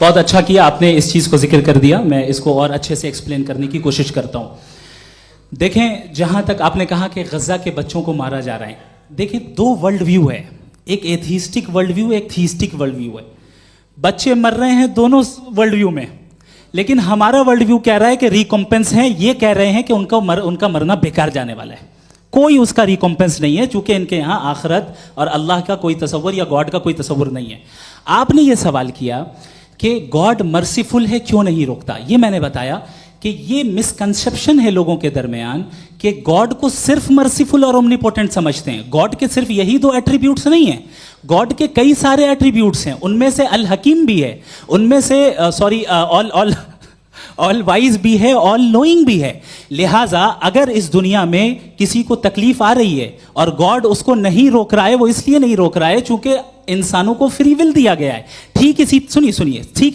बहुत अच्छा किया आपने इस चीज़ को जिक्र कर दिया, मैं इसको और अच्छे से एक्सप्लेन करने की कोशिश करता हूँ। देखें, जहाँ तक आपने कहा कि गज़ा के बच्चों को मारा जा रहा है, देखें दो वर्ल्ड व्यू है, एक एथीस्टिक वर्ल्ड व्यू, एक थीस्टिक वर्ल्ड व्यू है। बच्चे मर रहे हैं दोनों वर्ल्ड व्यू में, लेकिन हमारा वर्ल्ड व्यू कह रहा है कि रिकॉम्पेंस है, ये कह रहे हैं कि उनका मरना बेकार जाने वाला है, कोई उसका रिकॉम्पेंस नहीं है, चूंकि इनके यहाँ आखिरत और अल्लाह का कोई तसव्वुर या गॉड का कोई तसव्वुर नहीं है। आपने ये सवाल किया कि गॉड मर्सीफुल है, क्यों नहीं रोकता। ये मैंने बताया कि ये मिसकंसेप्शन है लोगों के दरमियान कि गॉड को सिर्फ मर्सीफुल और ओमनीपोटेंट समझते हैं। गॉड के सिर्फ यही दो एट्रीब्यूट्स नहीं हैं, गॉड के कई सारे एट्रीब्यूट्स हैं, उनमें से अल हकीम भी है, उनमें से ऑल वाइज भी है, ऑल नोइंग भी है। लिहाजा अगर इस दुनिया में किसी को तकलीफ आ रही है और गॉड उसको नहीं रोक रहा है, वो इसलिए नहीं रोक रहा है चूंकि इंसानों को फ्री विल दिया गया है। ठीक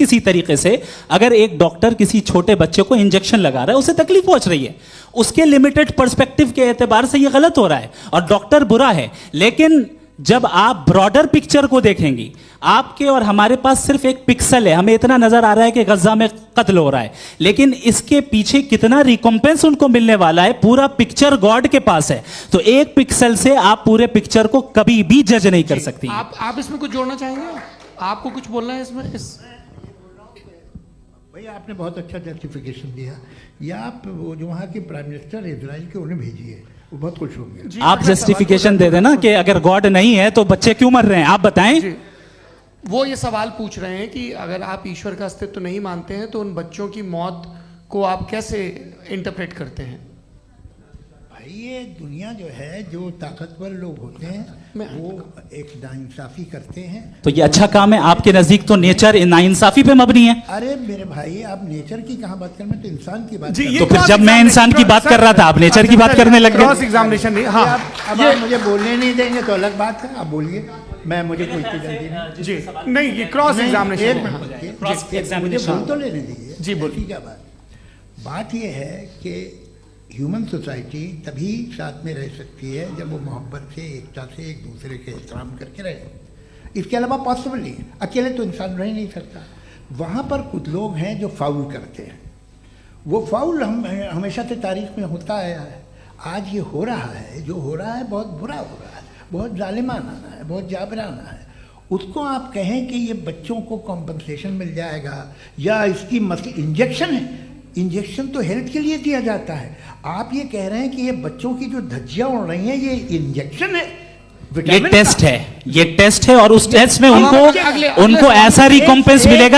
इसी तरीके से अगर एक डॉक्टर किसी छोटे बच्चे को इंजेक्शन लगा रहा है, उसे तकलीफ पहुंच रही है, उसके लिमिटेड पर्सपेक्टिव के एतबार से यह गलत हो रहा है और डॉक्टर बुरा है। लेकिन जब आप ब्रॉडर पिक्चर को देखेंगी, आपके और हमारे पास सिर्फ एक पिक्सल है, हमें इतना नजर आ रहा है कि गजा में कत्ल हो रहा है, लेकिन इसके पीछे कितना रिकॉम्पेंस उनको मिलने वाला है, पूरा पिक्चर गॉड के पास है। तो एक पिक्सल से आप पूरे पिक्चर को कभी भी जज नहीं कर सकती। आप इसमें कुछ जोड़ना चाहेंगे? आपको कुछ बोलना है इसमें? भैया आपने बहुत अच्छा जस्टिफिकेशन दिया। या आप वो जो वहाँ के प्राइम मिनिस्टर इजराइल के उन्हें भेजिए, वो बहुत खुश होंगे। आप जस्टिफिकेशन दे देना कि अगर गॉड नहीं है तो बच्चे क्यों मर रहे हैं, आप बताएं। वो ये सवाल पूछ रहे हैं कि अगर आप ईश्वर का अस्तित्व नहीं मानते हैं तो उन बच्चों की मौत को आप कैसे इंटरप्रेट करते हैं? भाई ये दुनिया जो है, जो ताकतवर लोग होते हैं वो एक नाइंसाफी करते हैं। तो ये अच्छा काम है आपके नजदीक, तो नेचर नाइंसाफी पे मबनी है। अरे मेरे भाई, आप नेचर की कहाँ बात कर रहे हैं, तो इंसान की बात जी। तो फिर जब मैं इंसान की बात कर रहा था, आप नेचर की बात करने लग गए। क्रॉस एग्जामिनेशन नहीं। हाँ, अब आप मुझे बोलने नहीं देंगे तो अलग बात है, आप बोलिए, मुझे कोई जल्दी नहीं। जी नहीं, ये क्रॉस एग्जामिनेशन मुझे बोल तो लेने दीजिए। जी बोलिए। क्या बात ये है कि ह्यूमन सोसाइटी तभी साथ में रह सकती है जब वो मोहब्बत से, एकता से, एक दूसरे के एहतराम करके रहे। इसके अलावा पॉसिबल नहीं है, अकेले तो इंसान रह नहीं सकता। वहाँ पर कुछ लोग हैं जो फाउल करते हैं, वो फाउल हमेशा से तारीख में होता आया है। आज ये हो रहा है, जो हो रहा है बहुत बुरा हो रहा है, बहुत जालिमाना है, बहुत जाबराना है। उसको आप कहें कि ये बच्चों को कॉम्पनसेशन मिल जाएगा या इसकी इंजेक्शन है, इंजेक्शन तो हेल्थ के लिए दिया जाता है। आप ये कह रहे हैं कि ये बच्चों की जो धज्जियां उड़ रही हैं ये इंजेक्शन है, ये टेस्ट है, ये टेस्ट है और उस टेस्ट में उनको ऐसा रिकॉम्पेंस मिलेगा।